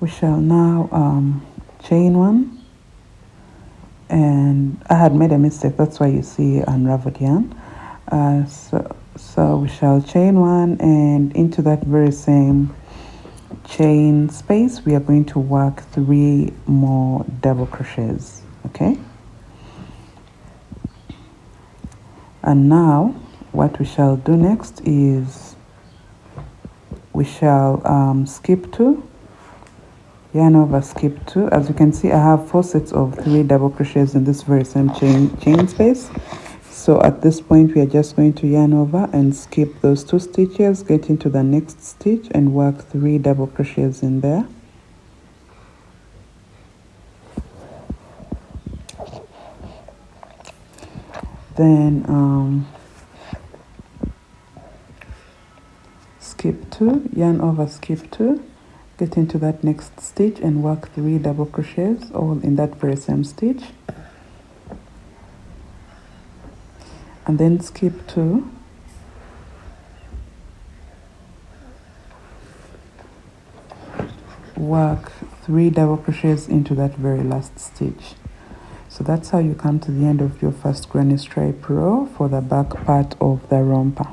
We shall now chain one, and I had made a mistake, that's why you see unraveled yarn. So we shall chain one, and into that very same chain space we are going to work 3 more double crochets. Okay, and now what we shall do next is we shall skip 2, yarn over, skip 2. As you can see, I have 4 sets of 3 double crochets in this very same chain space. So at this point we are just going to yarn over and skip those 2 stitches, get into the next stitch and work 3 double crochets in there. Then skip 2, yarn over, skip 2, get into that next stitch and work 3 double crochets all in that very same stitch, and then skip 2, work 3 double crochets into that very last stitch. So that's how you come to the end of your first granny stripe row for the back part of the romper.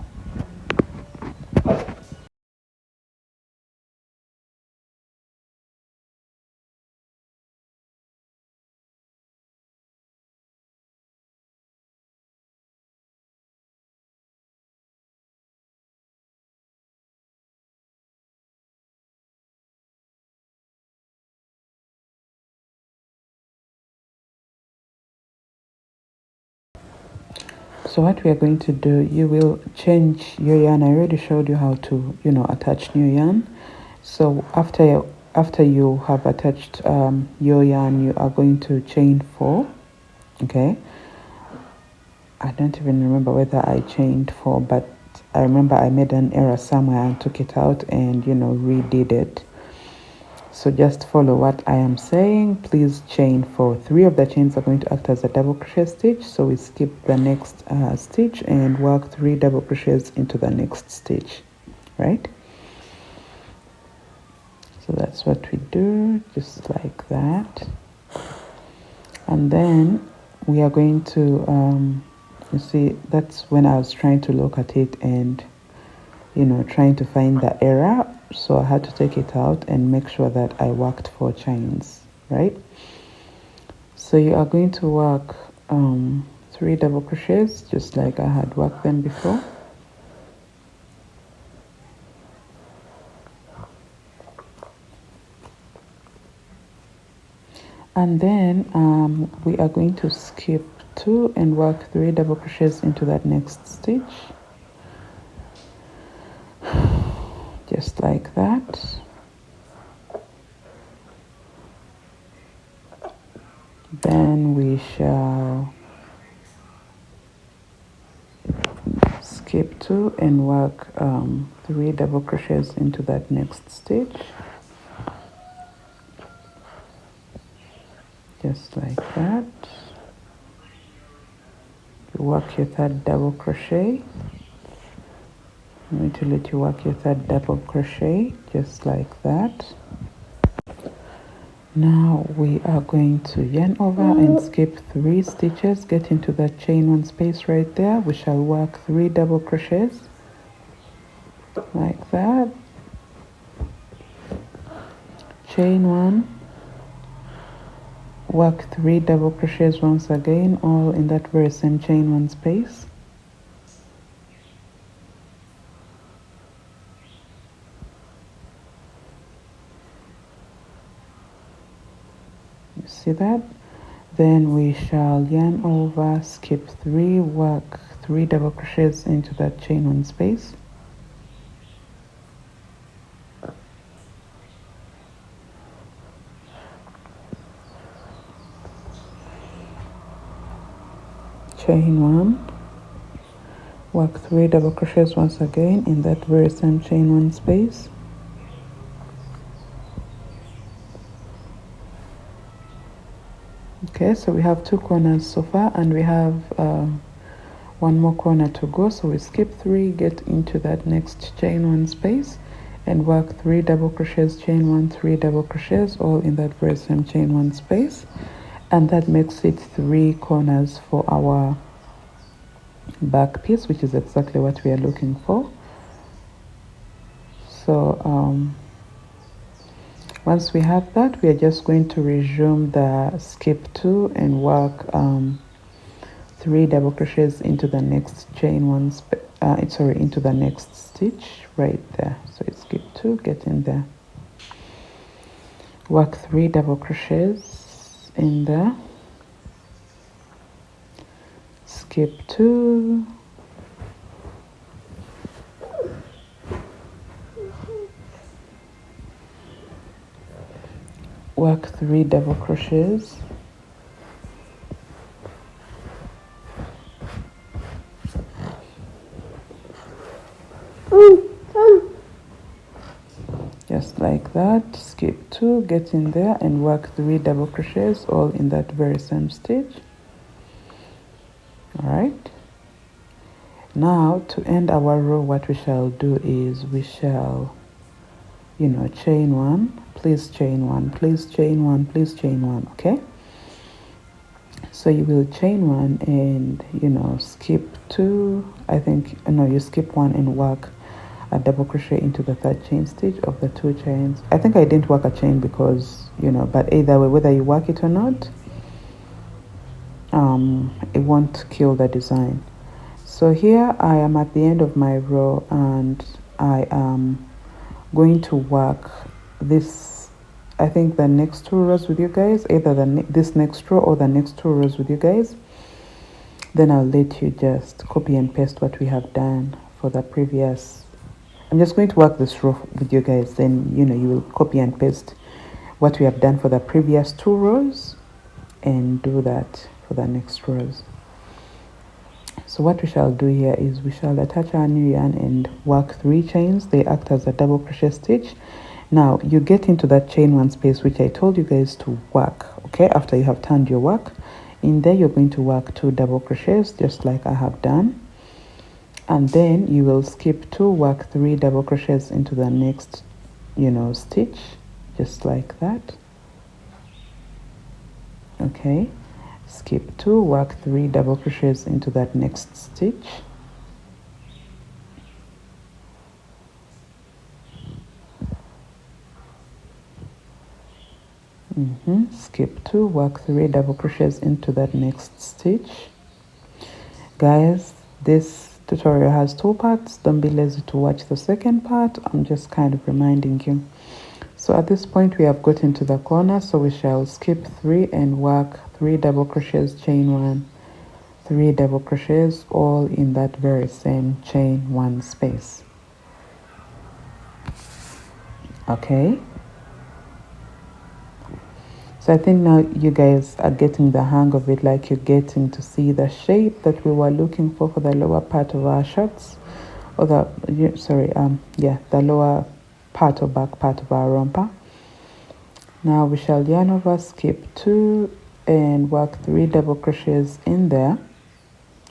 So what we are going to do, you will change your yarn. I already showed you how to, attach new yarn. So after you have attached your yarn, you are going to chain 4. Okay, I don't even remember whether I chained 4, but I remember I made an error somewhere and took it out and redid it. So just follow what I am saying. Please chain 4. 3 of the chains are going to act as a double crochet stitch, so we skip the next stitch and work 3 double crochets into the next stitch, right? So that's what we do, just like that. And then we are going to you see, that's when I was trying to look at it and trying to find the error, so I had to take it out and make sure that I worked 4 chains, right? So you are going to work 3 double crochets just like I had worked them before. And then we are going to skip 2 and work 3 double crochets into that next stitch, just like that. Then we shall skip 2 and work 3 double crochets into that next stitch, just like that. You work your 3rd double crochet. I'm going to let you work your 3rd double crochet, just like that. Now we are going to yarn over and skip 3 stitches, get into that chain 1 space right there. We shall work 3 double crochets, like that. Chain 1, work 3 double crochets once again, all in that very same chain 1 space. You see that? Then we shall yarn over, skip 3, work 3 double crochets into that chain 1 space. Chain 1, work 3 double crochets once again in that very same chain 1 space. Okay, so we have 2 corners so far, and we have 1 more corner to go. So we skip 3, get into that next chain 1 space, and work 3 double crochets, chain 1, 3 double crochets, all in that very same chain 1 space, and that makes it 3 corners for our back piece, which is exactly what we are looking for. So once we have that, we are just going to resume the skip 2 and work 3 double crochets into the next chain 1 into the next stitch right there. So it's skip 2, get in there, work 3 double crochets in there, skip 2, work 3 double crochets, just like that, skip 2, get in there and work 3 double crochets, all in that very same stitch. All right, now to end our row, what we shall do is we shall, you know, chain 1, please chain 1, please chain 1, please chain 1. Okay, so you will chain 1 and, you know, skip 2, I think, no, you skip 1 and work a double crochet into the third chain stitch of the 2 chains. I think I didn't work a chain because, you know, but either way, whether you work it or not, it won't kill the design. So here I am at the end of my row, and I am going to work this, I think, the next 2 rows with you guys, either this next row or the next 2 rows with you guys. Then I'll let you just copy and paste what we have done for the previous. I'm just going to work this row with you guys, then, you know, you will copy and paste what we have done for the previous 2 rows and do that for the next rows. So what we shall do here is we shall attach our new yarn and work 3 chains. They act as a double crochet stitch. Now you get into that chain 1 space which I told you guys to work. Okay, after you have turned your work in there, you're going to work 2 double crochets just like I have done, and then you will skip 2, work 3 double crochets into the next, you know, stitch, just like that. Okay, skip 2, work 3 double crochets into that next stitch. Skip 2, work 3 double crochets into that next stitch. Guys, this tutorial has 2 parts. Don't be lazy to watch the second part. I'm just kind of reminding you. So at this point we have gotten to the corner, so we shall skip 3 and work 3 double crochets, chain 1, 3 double crochets, all in that very same chain 1 space. Okay, so I think now you guys are getting the hang of it, like you're getting to see the shape that we were looking for the lower part of our shorts, or the lower part or back part of our romper. Now we shall yarn over, skip 2 and work 3 double crochets in there.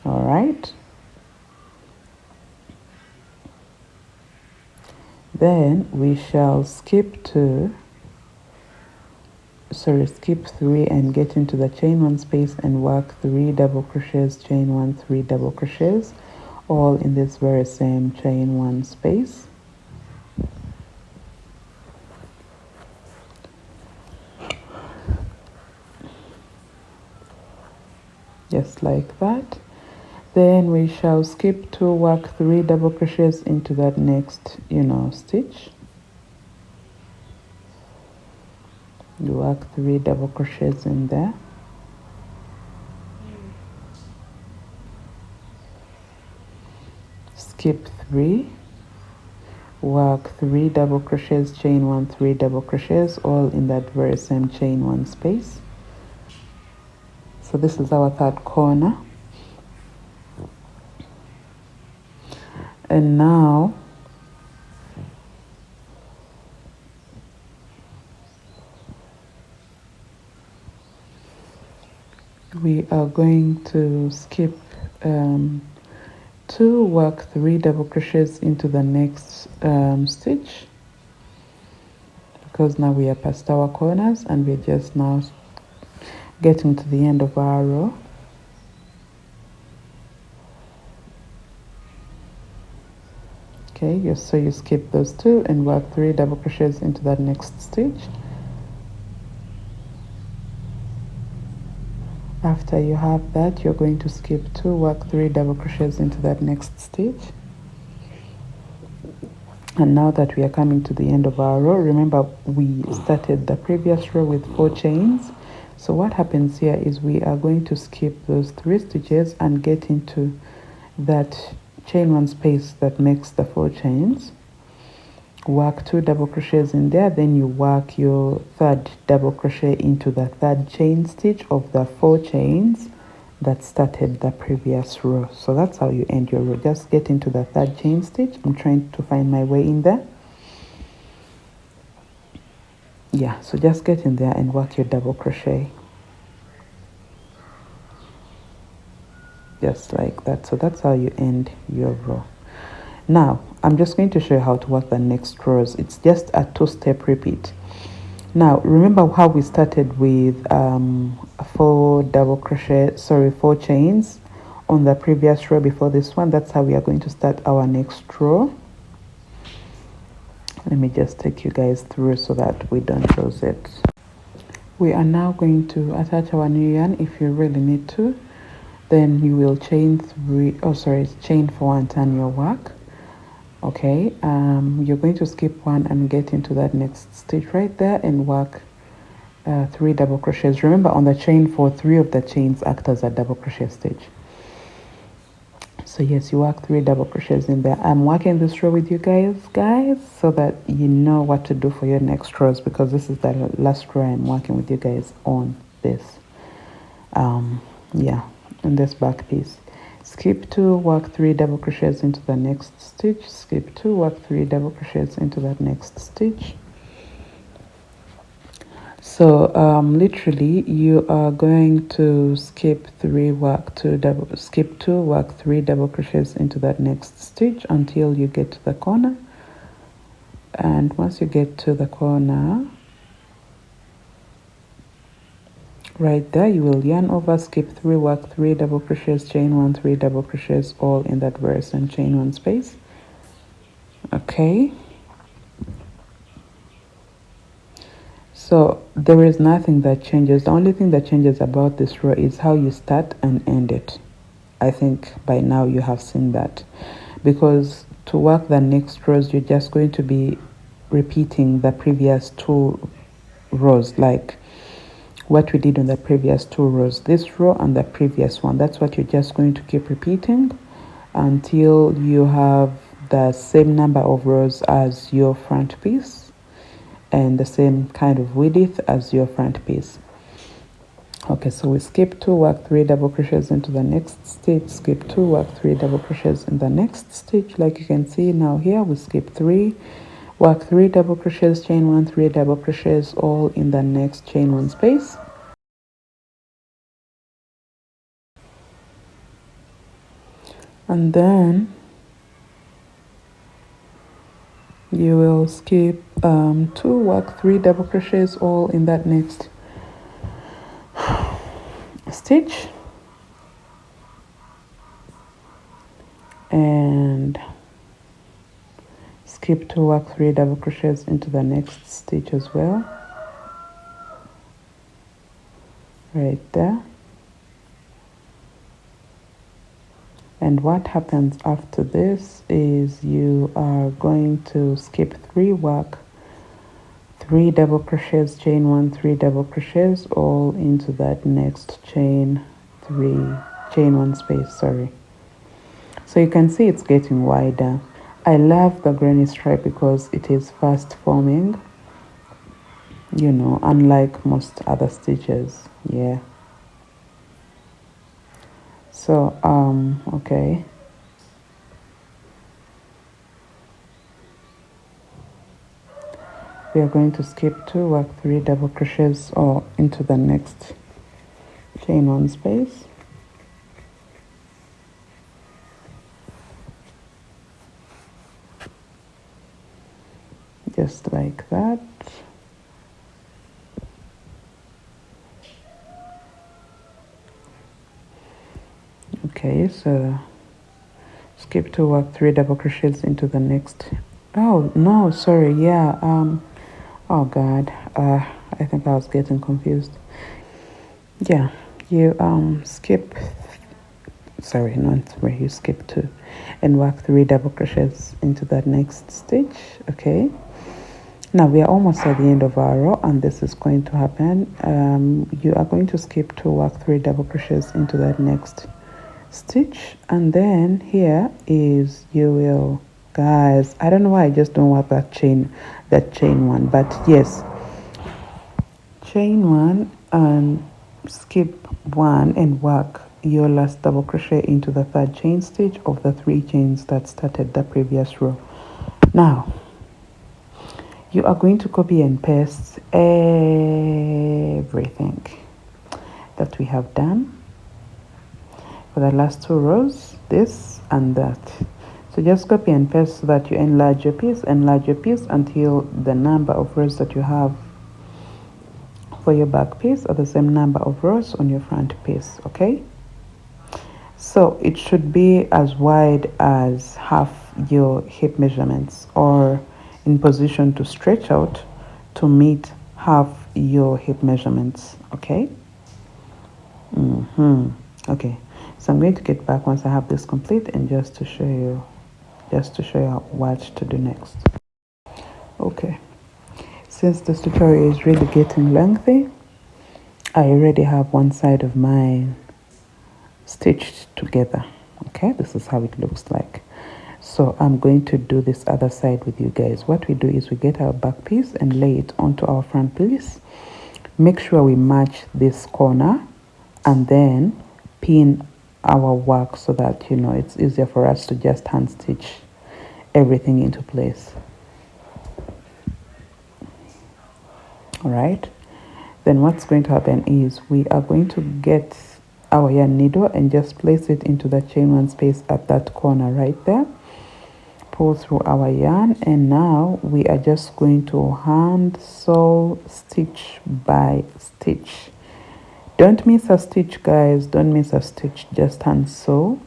All right, then we shall skip 3 and get into the chain 1 space and work 3 double crochets, chain 1, 3 double crochets, all in this very same chain 1 space. Just like that. Then we shall skip 2, work 3 double crochets into that next, you know, stitch. You work 3 double crochets in there. Skip 3, work 3 double crochets, chain 1, 3 double crochets, all in that very same chain 1 space. So this is our third corner. And now we are going to skip 2, work 3 double crochets into the next stitch. because now we are past our corners and we're just now getting to the end of our row. Okay, so you skip those two and work 3 double crochets into that next stitch. After you have that, you're going to skip 2, work 3 double crochets into that next stitch. And now that we are coming to the end of our row, remember we started the previous row with 4 chains. So what happens here is we are going to skip those 3 stitches and get into that chain 1 space that makes the 4 chains. Work 2 double crochets in there, then you work your 3rd double crochet into the 3rd chain stitch of the 4 chains that started the previous row. So that's how you end your row. Just get into the 3rd chain stitch. I'm trying to find my way in there. Yeah, so just get in there and work your double crochet just like that. So that's how you end your row. Now I'm just going to show you how to work the next rows. It's just a 2-step repeat. Now remember how we started with 4 chains on the previous row before this one. That's how we are going to start our next row. Let me just take you guys through so that we don't lose it. We are now going to attach our new yarn. If you really need to, then you will chain 4 and turn your work. Okay, you're going to skip 1 and get into that next stitch right there and work 3 double crochets. Remember on the chain 4, 3 of the chains act as a double crochet stitch. So yes, you work 3 double crochets in there. I'm working this row with you guys, so that you know what to do for your next rows, because this is the last row I'm working with you guys on this. Yeah, on this back piece. Skip 2, work 3 double crochets into the next stitch. Skip 2, work 3 double crochets into that next stitch. So literally you are going to skip 2, work 3 double crochets into that next stitch until you get to the corner. And once you get to the corner, right there, you will yarn over, skip 3, work 3 double crochets, chain 1, 3 double crochets, all in that verse and chain 1 space. Okay, so there is nothing that changes. The only thing that changes about this row is how you start and end it. I think by now you have seen that, because to work the next rows you're just going to be repeating the previous 2 rows, like what we did on the previous 2 rows, this row and the previous one. That's what you're just going to keep repeating until you have the same number of rows as your front piece and the same kind of width as your front piece. Okay, so we skip 2, work 3 double crochets into the next stitch, skip 2, work 3 double crochets in the next stitch. Like you can see now here, we skip 3, work 3 double crochets, chain 1, 3 double crochets, all in the next chain 1 space. And then you will skip 2, work 3 double crochets, all in that next stitch. And skip 2, work 3 double crochets into the next stitch as well, right there. And what happens after this is you are going to skip 3, work 3 double crochets, chain 1, 3 double crochets, all into that next chain 1 space, sorry. So you can see it's getting wider. I love the granny stripe because it is fast forming, you know, unlike most other stitches. Yeah. So okay, we are going to skip 2, work 3 double crochets or into the next chain 1 space, just like that. Okay, so skip to work 3 double crochets into the next. Oh no, sorry, yeah, oh god, I think I was getting confused. Yeah, you skip, sorry, not 3, you skip 2 and work 3 double crochets into that next stitch. Okay, now we are almost at the end of our row, and this is going to happen. You are going to skip to work 3 double crochets into that next stitch, and then here is, you will, guys, I don't know why I just don't work that chain one, but yes, chain 1 and skip 1 and work your last double crochet into the 3rd chain stitch of the 3 chains that started the previous row. Now you are going to copy and paste everything that we have done for the last 2 rows, this and that. So just copy and paste so that you enlarge your piece until the number of rows that you have for your back piece are the same number of rows on your front piece. Okay, so it should be as wide as half your hip measurements, or in position to stretch out to meet half your hip measurements. Okay. Okay, so I'm going to get back once I have this complete, and just to show you what to do next. Okay, since this tutorial is really getting lengthy, I already have one side of mine stitched together. Okay, this is how it looks like. So I'm going to do this other side with you guys. What we do is we get our back piece and lay it onto our front piece. Make sure we match this corner, and then pin our work so that, you know, it's easier for us to just hand stitch everything into place. All right, then what's going to happen is we are going to get our yarn needle and just place it into the chain 1 space at that corner right there. Pull through our yarn, and now we are just going to hand sew stitch by stitch. Don't miss a stitch, guys, don't miss a stitch. Just hand sew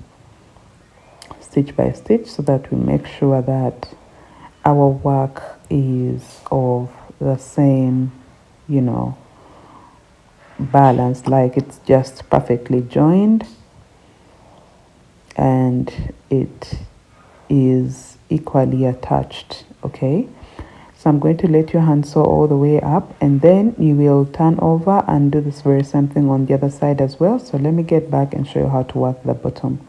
stitch by stitch so that we make sure that our work is of the same, you know, balance, like it's just perfectly joined and it is equally attached. Okay, so I'm going to let your hand sew all the way up, and then you will turn over and do this very same thing on the other side as well. So let me get back and show you how to work the bottom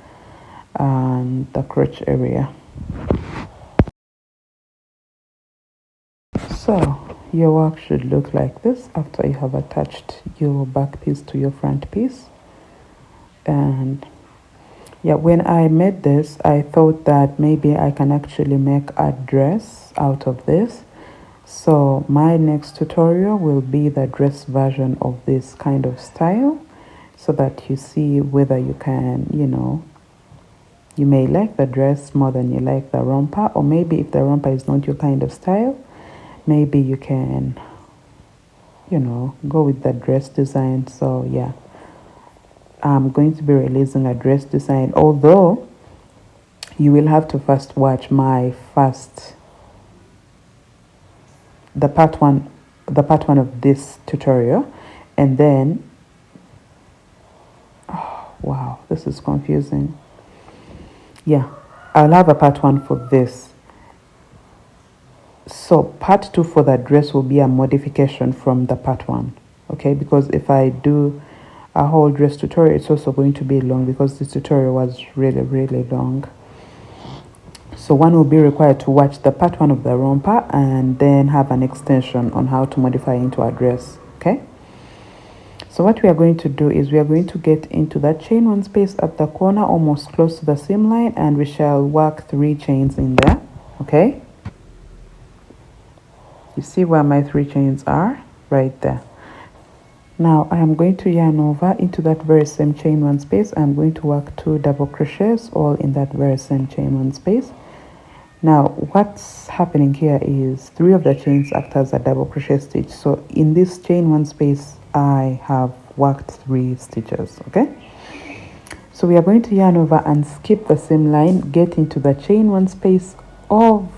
and the crotch area. So your work should look like this after you have attached your back piece to your front piece. And yeah, when I made this, I thought that maybe I can actually make a dress out of this. So my next tutorial will be the dress version of this kind of style, so that you see whether you can, you know, you may like the dress more than you like the romper, or maybe if the romper is not your kind of style, maybe you can, you know, go with the dress design. So yeah, I'm going to be releasing a dress design, although you will have to first watch my the part one of this tutorial, and then, oh wow, this is confusing. Yeah, I'll have a part 1 for this. So part 2 for the dress will be a modification from the part 1. Okay, because if I do a whole dress tutorial, it's also going to be long, because this tutorial was really long. So one will be required to watch the part 1 of the romper and then have an extension on how to modify into a dress. Okay, so what we are going to do is we are going to get into that chain 1 space at the corner, almost close to the seam line, and we shall work 3 chains in there. Okay, you see where my 3 chains are? Right there. Now I am going to yarn over into that very same chain 1 space. I'm going to work 2 double crochets all in that very same chain 1 space. Now what's happening here is 3 of the chains act as a double crochet stitch. So in this chain 1 space I have worked 3 stitches. Okay, So we are going to yarn over and skip the seam line, get into the chain one space of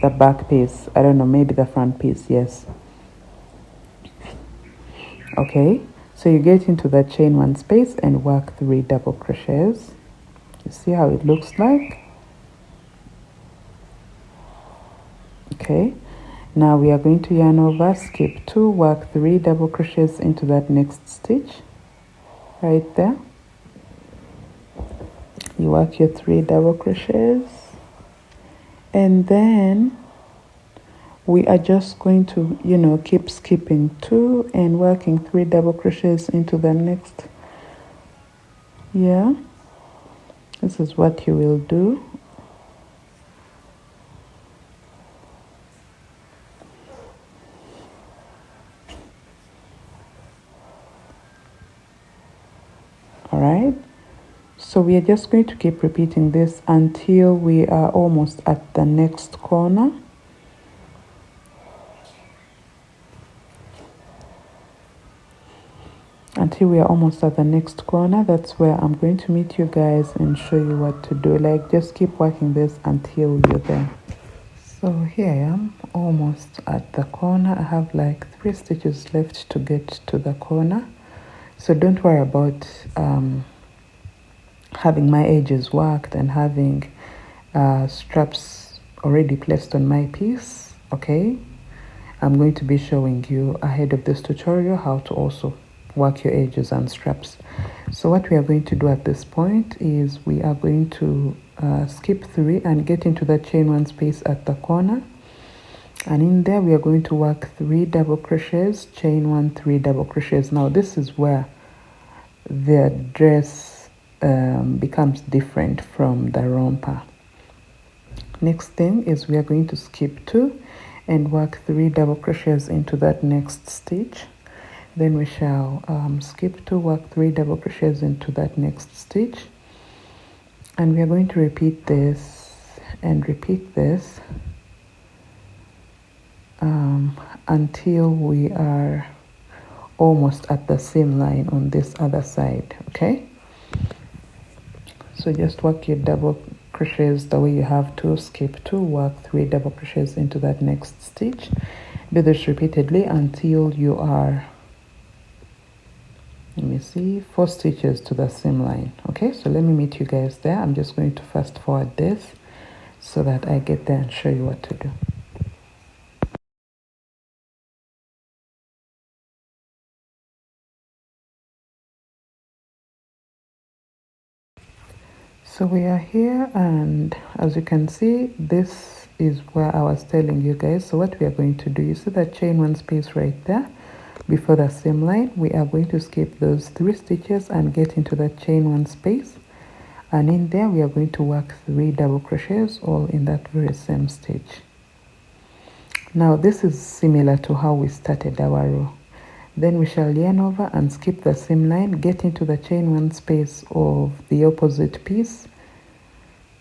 the back piece. I don't know, maybe the front piece, yes. Okay, so you get into the chain one space and work 3 double crochets. You see how it looks like? Okay, now we are going to yarn over, skip 2, work 3 double crochets into that next stitch right there. You work your 3 double crochets, and then we are just going to, keep skipping 2 and working 3 double crochets into the next. Yeah, this is what you will do. All right, so we are just going to keep repeating this until we are almost at the next corner. Until we are almost at the next corner, that's where I'm going to meet you guys and show you what to do. Like, just keep working this until you're there. So here I am, almost at the corner. I have like 3 stitches left to get to the corner. So don't worry about having my edges worked and having straps already placed on my piece. Okay, I'm going to be showing you ahead of this tutorial how to also work your edges and straps. So what we are going to do at this point is we are going to skip 3 and get into the chain 1 space at the corner, and in there we are going to work 3 double crochets, chain 1, 3 double crochets. Now this is where the dress becomes different from the romper. Next thing is we are going to skip 2 and work 3 double crochets into that next stitch. Then we shall skip 2, work 3 double crochets into that next stitch, and we are going to repeat this and repeat this until we are almost at the seam line on this other side. Okay, so just work your double crochets the way you have to. Skip 2, work 3 double crochets into that next stitch. Do this repeatedly until you are, let me see, 4 stitches to the seam line. Okay, so let me meet you guys there. I'm just going to fast forward this so that I get there and show you what to do. So we are here, and as you can see, this is where I was telling you guys. So what we are going to do, you see that chain 1 space right there before the seam line. We are going to skip those 3 stitches and get into that chain 1 space, and in there we are going to work 3 double crochets all in that very same stitch. Now this is similar to how we started our row. Then we shall yarn over and skip the seam line, get into the chain 1 space of the opposite piece,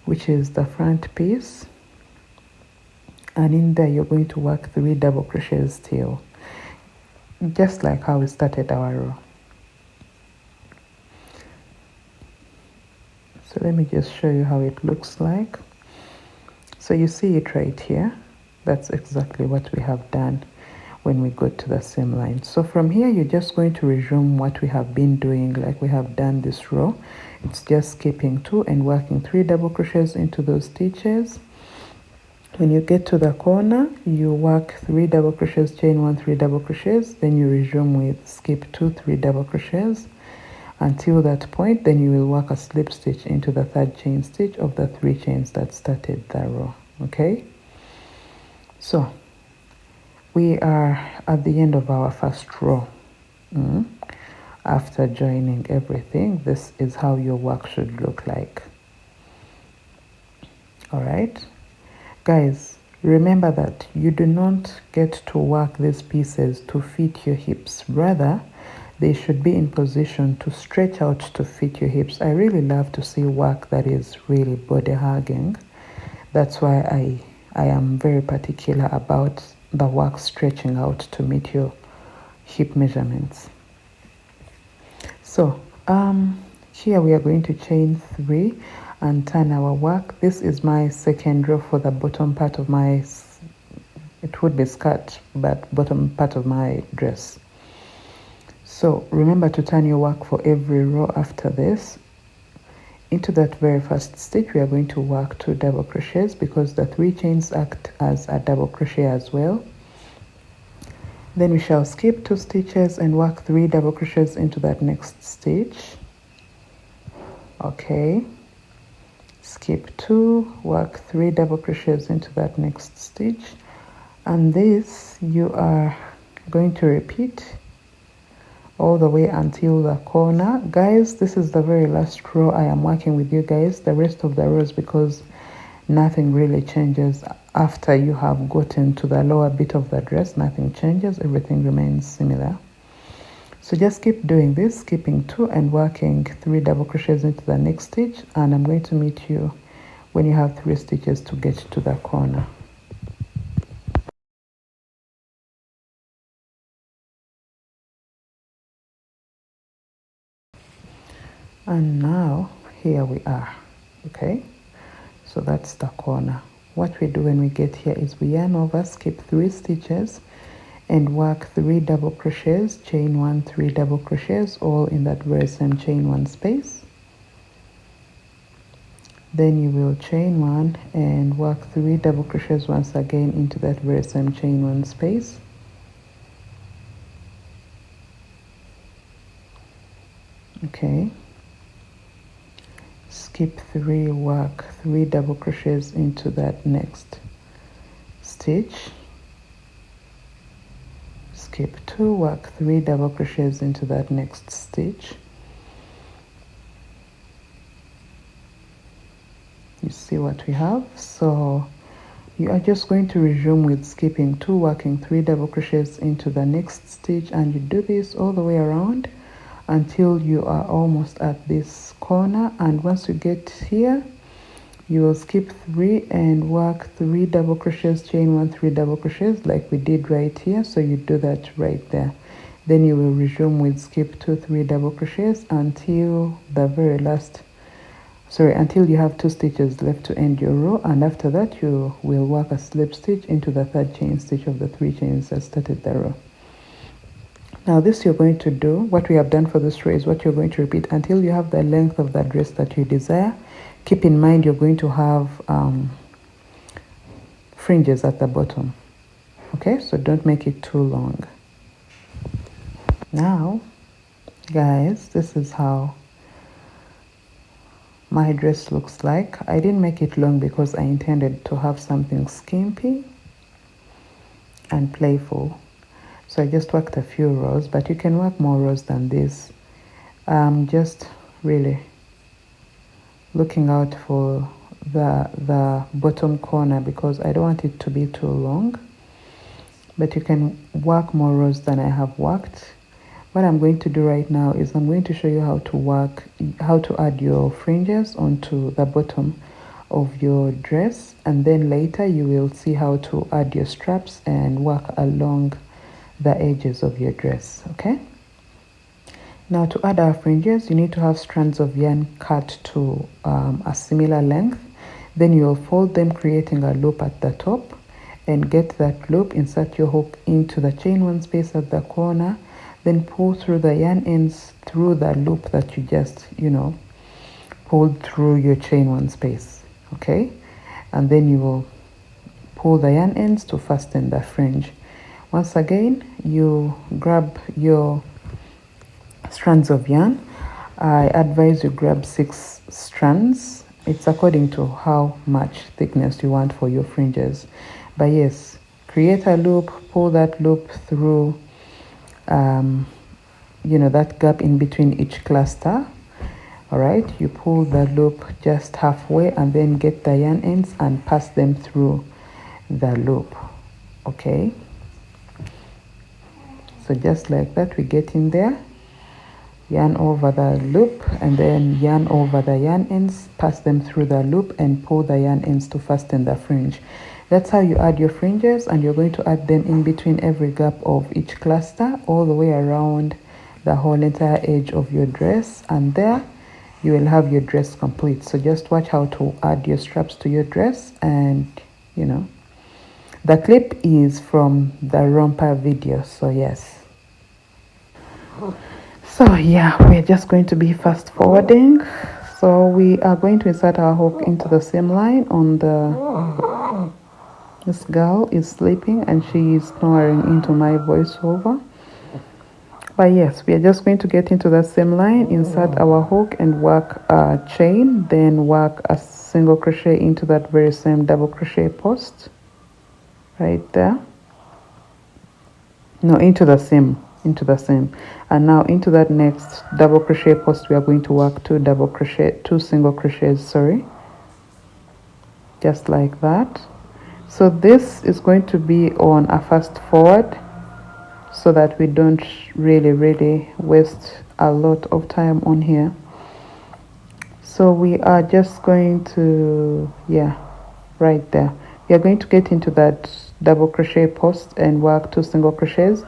which is the front piece, and in there you're going to work 3 double crochets still, just like how we started our row. So let me just show you how it looks like. So you see it right here. That's exactly what we have done when we go to the seam line. So from here you're just going to resume what we have been doing, like we have done this row. It's just skipping 2 and working 3 double crochets into those stitches. When you get to the corner, you work 3 double crochets, chain 1, 3 double crochets, then you resume with skip 2, 3 double crochets until that point. Then you will work a slip stitch into the 3rd chain stitch of the 3 chains that started the row. Okay, so we are at the end of our first row. After joining everything, this is how your work should look like. All right, guys, remember that you do not get to work these pieces to fit your hips. Rather, they should be in position to stretch out to fit your hips. I really love to see work that is really body hugging. That's why I am very particular about the work stretching out to meet your hip measurements. So Here we are going to chain 3 and turn our work. This is my second row for the bottom part of my, it would be skirt, but bottom part of my dress. So remember to turn your work for every row after this. Into that very first stitch we are going to work 2 double crochets because the 3 chains act as a double crochet as well. Then we shall skip 2 stitches and work 3 double crochets into that next stitch. Okay, skip 2, work 3 double crochets into that next stitch, and this you are going to repeat all the way until the corner. Guys, this is the very last row I am working with you guys. The rest of the rows, because nothing really changes after you have gotten to the lower bit of the dress, nothing changes, everything remains similar. So just keep doing this, skipping 2 and working 3 double crochets into the next stitch, and I'm going to meet you when you have 3 stitches to get to the corner. And now here we are. Okay, so that's the corner. What we do when we get here is we yarn over, skip 3 stitches and work 3 double crochets, chain 1, 3 double crochets, all in that very same chain 1 space. Then you will chain 1 and work 3 double crochets once again into that very same chain 1 space. Okay, skip 3, work 3 double crochets into that next stitch, skip 2, work 3 double crochets into that next stitch. You see what we have? So you are just going to resume with skipping 2, working 3 double crochets into the next stitch, and you do this all the way around until you are almost at this corner. And once you get here, you will skip 3 and work 3 double crochets, chain 1, 3 double crochets like we did right here. So you do that right there. Then you will resume with skip 2, 3 double crochets until the very last, until you have 2 stitches left to end your row, and after that you will work a slip stitch into the 3rd chain stitch of the 3 chains that started the row. Now this you're going to do, what we have done for this row is what you're going to repeat until you have the length of the dress that you desire. Keep in mind you're going to have fringes at the bottom. Okay, so don't make it too long. Now, guys, this is how my dress looks like. I didn't make it long because I intended to have something skimpy and playful. So I just worked a few rows, but you can work more rows than this. Just really looking out for the bottom corner because I don't want it to be too long. But you can work more rows than I have worked. What I'm going to do right now is I'm going to show you how to add your fringes onto the bottom of your dress, and then later you will see how to add your straps and work along the edges of your dress. Okay, now to add our fringes you need to have strands of yarn cut to a similar length. Then you will fold them, creating a loop at the top, and get that loop, insert your hook into the chain 1 space at the corner, then pull through the yarn ends through the loop that you just pulled through your chain 1 space. Okay, and then you will pull the yarn ends to fasten the fringe. Once again, you grab your strands of yarn. I advise you grab 6 strands. It's according to how much thickness you want for your fringes. But yes, create a loop, pull that loop through that gap in between each cluster. All right, you pull the loop just halfway and then get the yarn ends and pass them through the loop. Okay, so just like that, we get in there, yarn over the loop, and then yarn over the yarn ends, pass them through the loop, and pull the yarn ends to fasten the fringe. That's how you add your fringes, and you're going to add them in between every gap of each cluster all the way around the whole entire edge of your dress. And there you will have your dress complete. So just watch how to add your straps to your dress. And you know, the clip is from the romper video, so yes. So yeah, we're just going to be fast forwarding. So we are going to insert our hook into the seam line on the, this girl is sleeping and she is snoring into my voiceover. But yes, we are just going to get into the seam line, insert our hook and work a chain, then work a single crochet into that very same double crochet post right there. No, into the seam, and now into that next double crochet post we are going to work two single crochets, sorry, just like that. So this is going to be on a fast forward so that we don't really waste a lot of time on here. So we are just going to, yeah, right there, we are going to get into that double crochet post and work two single crochets,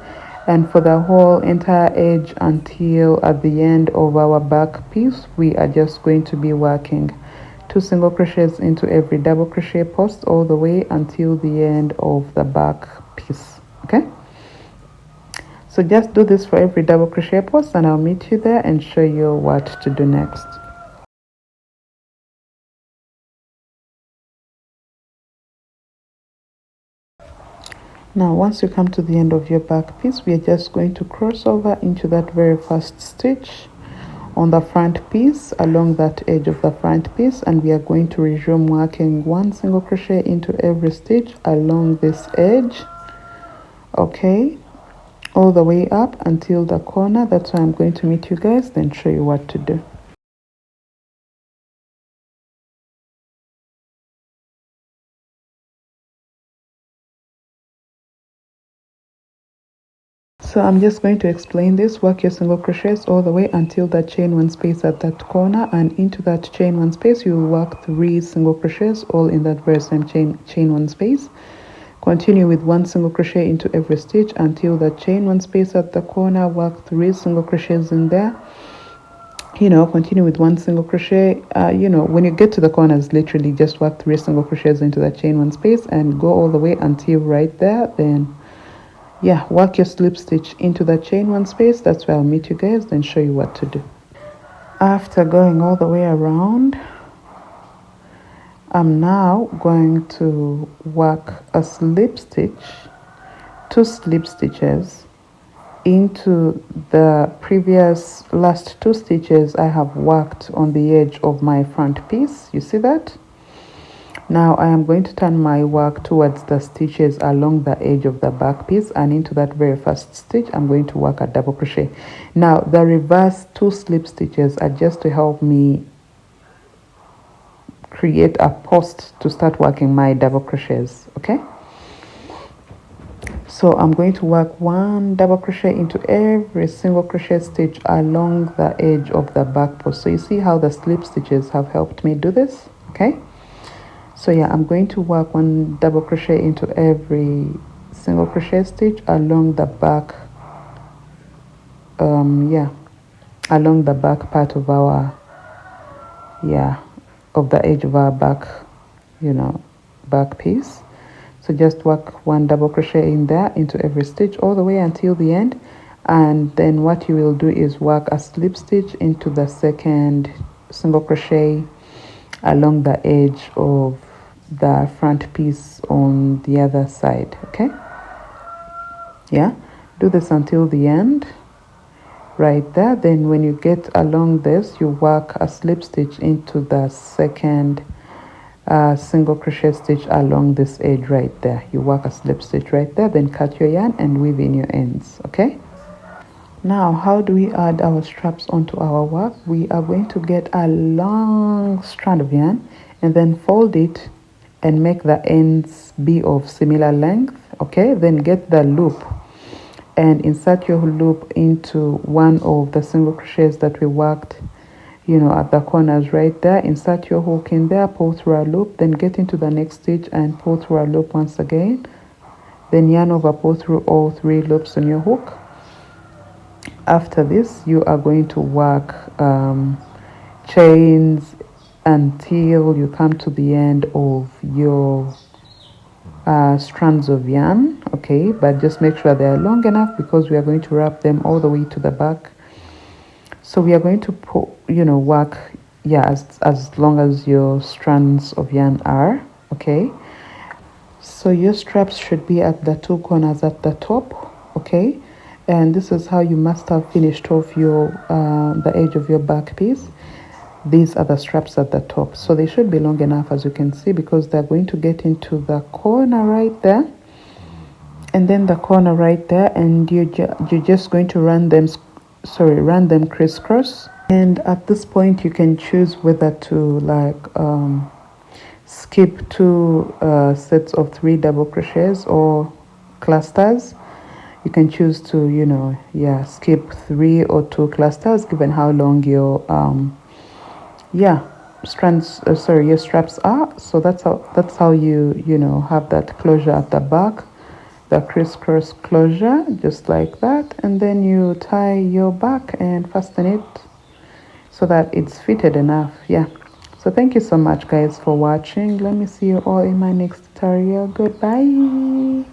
and for the whole entire edge until at the end of our back piece we are just going to be working two single crochets into every double crochet post all the way until the end of the back piece. Okay, so just do this for every double crochet post and I'll meet you there and show you what to do next. Now once you come to the end of your back piece, we are just going to cross over into that very first stitch on the front piece along that edge of the front piece, and we are going to resume working one single crochet into every stitch along this edge, okay, all the way up until the corner. That's why I'm going to meet you guys, then show you what to do. So I'm just going to explain this. Work your single crochets all the way until that chain one space at that corner, and into that chain one space you will work 3 single crochets all in that very same chain one space. Continue with 1 single crochet into every stitch until the chain one space at the corner. Work 3 single crochets in there. You know, continue with 1 single crochet. You know, when you get to the corners, literally just work 3 single crochets into that chain one space and go all the way until right there. Then yeah, work your slip stitch into the chain one space. That's where I'll meet you guys, then show you what to do. After going all the way around, I'm now going to work a slip stitch, 2 slip stitches into the previous last 2 stitches I have worked on the edge of my front piece. You see that? Now I am going to turn my work towards the stitches along the edge of the back piece, and into that very first stitch I'm going to work a double crochet. Now the reverse 2 slip stitches are just to help me create a post to start working my double crochets, okay? So I'm going to work 1 double crochet into every single crochet stitch along the edge of the back post. So you see how the slip stitches have helped me do this, okay? So yeah, I'm going to work 1 double crochet into every single crochet stitch along the back, along the back part of our, of the edge of our back, you know, back piece. So just work 1 double crochet in there into every stitch all the way until the end, and then what you will do is work a slip stitch into the second single crochet along the edge of the front piece on the other side, okay? Yeah, do this until the end right there. Then when you get along this, you work a slip stitch into the second single crochet stitch along this edge right there. You work a slip stitch right there, then cut your yarn and weave in your ends, okay? Now, how do we add our straps onto our work? We are going to get a long strand of yarn and then fold it and make the ends be of similar length, okay? Then get the loop and insert your loop into one of the single crochets that we worked, you know, at the corners right there. Insert your hook in there, pull through a loop, then get into the next stitch and pull through a loop once again. Then yarn over, pull through all 3 loops on your hook. After this, you are going to work chains until you come to the end of your strands of yarn. Okay, but just make sure they are long enough because we are going to wrap them all the way to the back. So we are going to put, work, yeah, as long as your strands of yarn are. Okay, so your straps should be at the two corners at the top. Okay, and this is how you must have finished off your the edge of your back piece. These are the straps at the top, so they should be long enough, as you can see, because they're going to get into the corner right there, and then the corner right there, and you're just going to run them crisscross. And at this point you can choose whether to skip two sets of 3 double crochets or clusters. You can choose to skip 3 or 2 clusters given how long your your straps are. So that's how you have that closure at the back, the crisscross closure, just like that. And then you tie your back and fasten it so that it's fitted enough. Yeah, so thank you so much guys for watching. Let me see you all in my next tutorial. Goodbye.